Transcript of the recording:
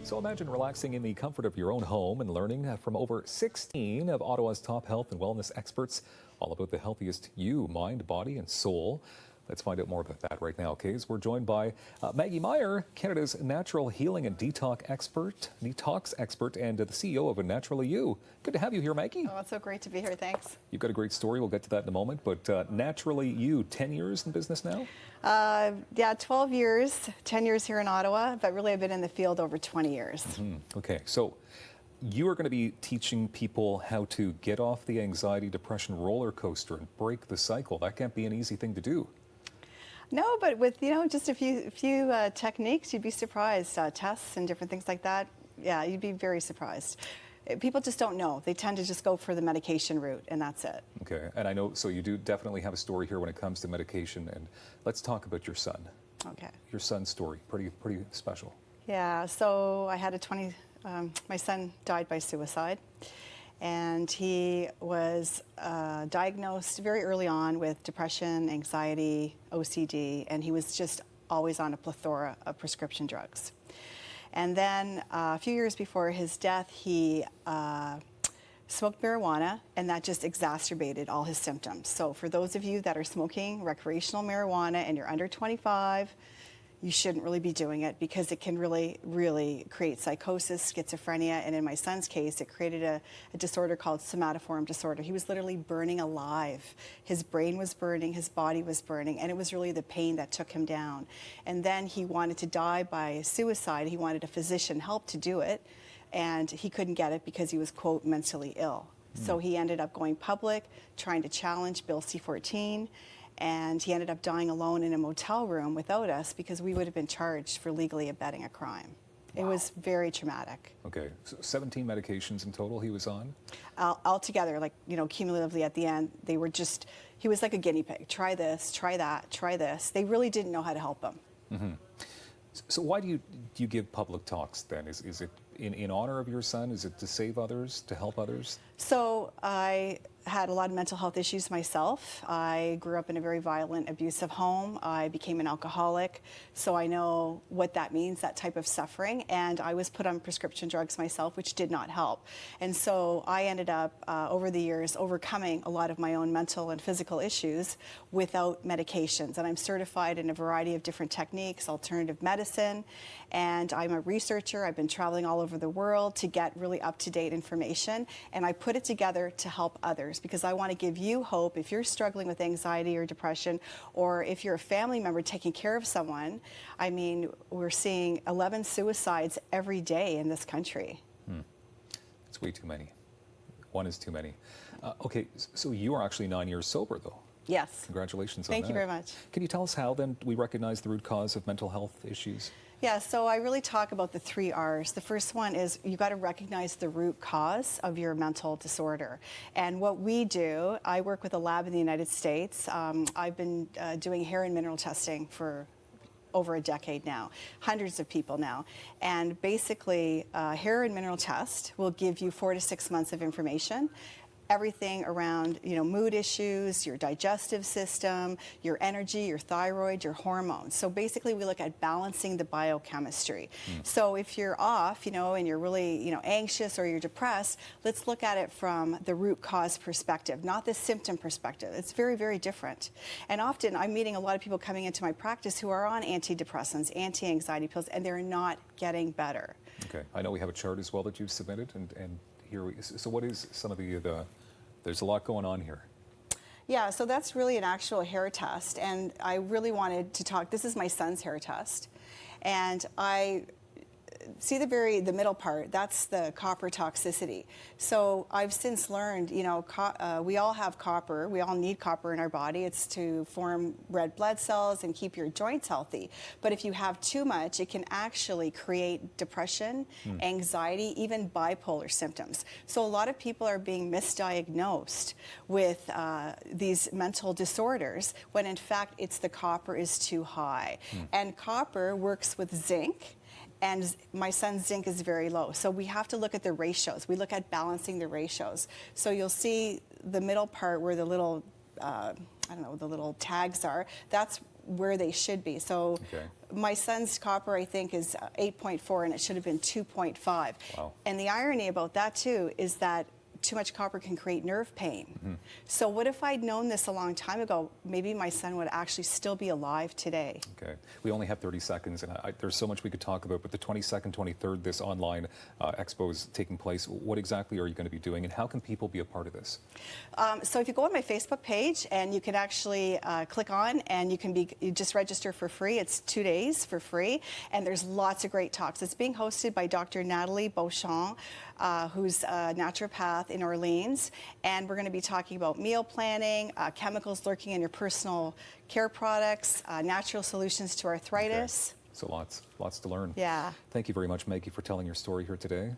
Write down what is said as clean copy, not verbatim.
So imagine relaxing in the comfort of your own home and learning from over 16 of Ottawa's top health and wellness experts all about the healthiest you, mind, body, and soul. Let's find out more about that right now, okay? We're joined by Maggie Maier, Canada's natural healing and detox expert, and the CEO of Naturally You. Good to have you here, Maggie. Oh, it's so great to be here. Thanks. You've got a great story. We'll get to that in a moment. But Naturally You, 10 years in business now? Yeah, 12 years, 10 years here in Ottawa, but really I've been in the field over 20 years. Okay, so you are going to be teaching people how to get off the anxiety, depression roller coaster and break the cycle. That can't be an easy thing to do. No, but with just a few techniques, you'd be surprised. Tests and different things like that. Yeah, you'd be very surprised. People just don't know. They tend to just go for the medication route, and that's it. Okay, and I know, so you do definitely have a story here when it comes to medication, and let's talk about your son. Okay. Your son's story, pretty special. Yeah, so I had my son died by suicide. And he was diagnosed very early on with depression, anxiety, OCD, and he was just always on a plethora of prescription drugs. And then a few years before his death, he smoked marijuana, and that just exacerbated all his symptoms. So for those of you that are smoking recreational marijuana and you're under 25, you shouldn't really be doing it because it can really create psychosis, schizophrenia, and in my son's case, it created a disorder called somatoform disorder. He was literally burning alive. His brain was burning, his body was burning, and it was really the pain that took him down. And then he wanted to die by suicide. He wanted a physician help to do it, and he couldn't get it because he was, quote, mentally ill. So he ended up going public, trying to challenge Bill C-14, and he ended up dying alone in a motel room without us because we would have been charged for legally abetting a crime. Wow. It was very traumatic. Okay, so 17 medications in total he was on? Altogether, like, cumulatively at the end, he was like a guinea pig. Try this, try that, try this. They really didn't know how to help him. So why do you give public talks then? Is it in honor of your son? Is it to save others, to help others? So I had a lot of mental health issues myself. I grew up in a very violent, abusive home. I became an alcoholic, so I know what that means, that type of suffering. And I was put on prescription drugs myself, which did not help. And so I ended up, over the years, overcoming a lot of my own mental and physical issues without medications. And I'm certified in a variety of different techniques, alternative medicine, and I'm a researcher. I've been traveling all over the world to get really up-to-date information, and I put it together to help others because I want to give you hope if you're struggling with anxiety or depression, or if you're a family member taking care of someone. I mean, we're seeing 11 suicides every day in this country. It's way too many. One is too many. Okay, so you are actually 9 years sober, though. Yes. Congratulations on that. Thank you very much. Can you tell us how, then, we recognize the root cause of mental health issues? Yeah, so I really talk about the 3 R's. The first one is you got to recognize the root cause of your mental disorder. And what we do, I work with a lab in the United States. I've been doing hair and mineral testing for over a decade now, hundreds of people now. And basically, hair and mineral test will give you 4 to 6 months of information. Everything around, mood issues, your digestive system, your energy, your thyroid, your hormones. So basically we look at balancing the biochemistry. So if you're off, and you're really, anxious or you're depressed, let's look at it from the root cause perspective, not the symptom perspective. It's very, very different. And often I'm meeting a lot of people coming into my practice who are on antidepressants, anti-anxiety pills, and they're not getting better. Okay, I know we have a chart as well that you've submitted, and here so what is some of the there's a lot going on here. Yeah, so that's really an actual hair test, and I really wanted to talk. This is my son's hair test, and I see the middle part. That's the copper toxicity. So I've since learned, we all have copper. We all need copper in our body. It's to form red blood cells and keep your joints healthy. But if you have too much, it can actually create depression, anxiety, even bipolar symptoms. So a lot of people are being misdiagnosed with these mental disorders when in fact it's the copper is too high. And copper works with zinc. And my son's zinc is very low. So we have to look at the ratios. We look at balancing the ratios. So you'll see the middle part where the little, the little tags are. That's where they should be. So Okay. my son's copper, I think, is 8.4, and it should have been 2.5. Wow. And the irony about that, too, is that too much copper can create nerve pain. So what if I'd known this a long time ago? Maybe my son would actually still be alive today. Okay. We only have 30 seconds, and there's so much we could talk about, but the 22nd, 23rd, this online expo is taking place. What exactly are you going to be doing, and how can people be a part of this? So if you go on my Facebook page, and you can actually click on, and you just register for free. It's 2 days for free, and there's lots of great talks. It's being hosted by Dr. Natalie Beauchamp, who's a naturopath in Orleans, and we're going to be talking about meal planning, chemicals lurking in your personal care products, natural solutions to arthritis. Okay. So lots to learn. Yeah. Thank you very much, Maggie, for telling your story here today.